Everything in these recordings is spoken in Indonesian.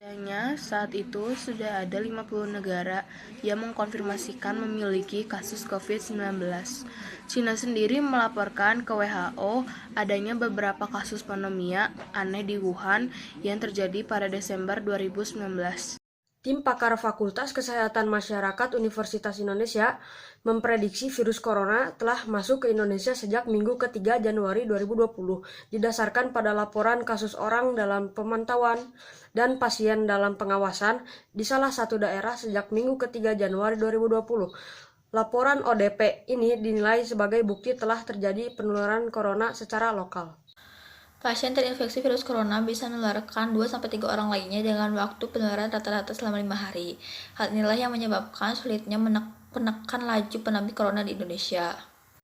Sayangnya, saat itu sudah ada 50 negara yang mengkonfirmasikan memiliki kasus COVID-19. Cina sendiri melaporkan ke WHO adanya beberapa kasus pneumonia aneh di Wuhan yang terjadi pada Desember 2019. Tim pakar Fakultas Kesehatan Masyarakat Universitas Indonesia memprediksi virus corona telah masuk ke Indonesia sejak Minggu ke-3 Januari 2020, didasarkan pada laporan kasus orang dalam pemantauan dan pasien dalam pengawasan di salah satu daerah sejak Minggu ke-3 Januari 2020. Laporan ODP ini dinilai sebagai bukti telah terjadi penularan corona secara lokal. Pasien terinfeksi virus corona bisa menularkan 2-3 orang lainnya dengan waktu penularan rata-rata selama 5 hari. Hal inilah yang menyebabkan sulitnya menekan laju pandemi corona di Indonesia.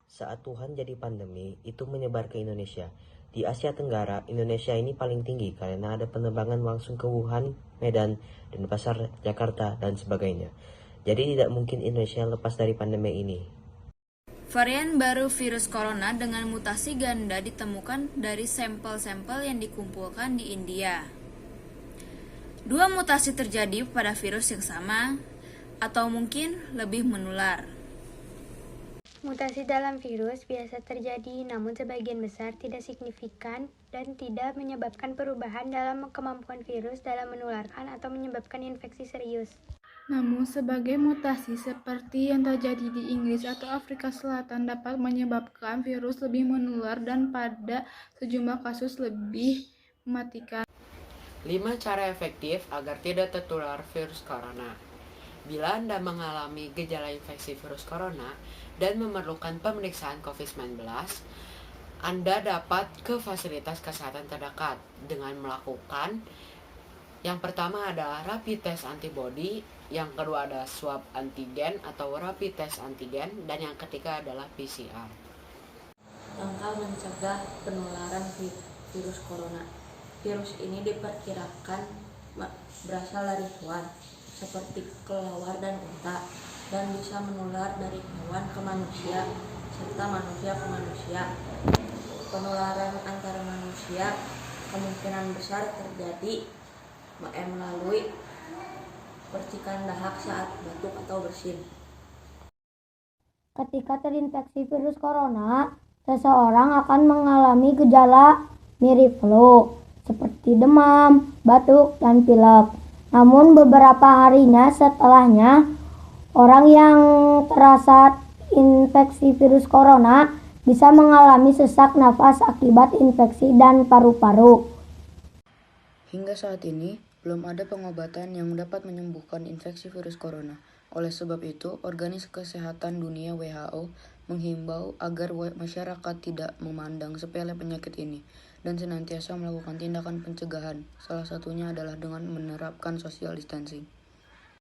Saat Wuhan jadi pandemi, itu menyebar ke Indonesia. Di Asia Tenggara, Indonesia ini paling tinggi karena ada penerbangan langsung ke Wuhan, Medan, Denpasar, Jakarta, dan sebagainya. Jadi tidak mungkin Indonesia lepas dari pandemi ini. Varian baru virus corona dengan mutasi ganda ditemukan dari sampel-sampel yang dikumpulkan di India. Dua mutasi terjadi pada virus yang sama, atau mungkin lebih menular. Mutasi dalam virus biasa terjadi, namun sebagian besar tidak signifikan dan tidak menyebabkan perubahan dalam kemampuan virus dalam menularkan atau menyebabkan infeksi serius. Namun, sebagai mutasi seperti yang terjadi di Inggris atau Afrika Selatan dapat menyebabkan virus lebih menular dan pada sejumlah kasus lebih mematikan. 5 cara efektif agar tidak tertular virus corona. Bila Anda mengalami gejala infeksi virus corona dan memerlukan pemeriksaan COVID-19, Anda dapat ke fasilitas kesehatan terdekat dengan melakukan yang pertama adalah rapid test antibody, yang kedua adalah swab antigen atau rapid test antigen, dan yang ketiga adalah PCR. Langkah mencegah penularan virus corona. Virus ini diperkirakan berasal dari hewan, seperti kelelawar dan unta, dan bisa menular dari hewan ke manusia, serta manusia ke manusia. Penularan antara manusia kemungkinan besar terjadi melalui percikan dahak saat batuk atau bersin. Ketika terinfeksi virus corona, seseorang akan mengalami gejala mirip flu, seperti demam, batuk, dan pilek. Namun beberapa harinya setelahnya, orang yang terasa infeksi virus corona bisa mengalami sesak nafas akibat infeksi dan paru-paru. Hingga saat ini, belum ada pengobatan yang dapat menyembuhkan infeksi virus corona. Oleh sebab itu, Organisasi Kesehatan Dunia (WHO) menghimbau agar masyarakat tidak memandang sepele penyakit ini dan senantiasa melakukan tindakan pencegahan. Salah satunya adalah dengan menerapkan social distancing.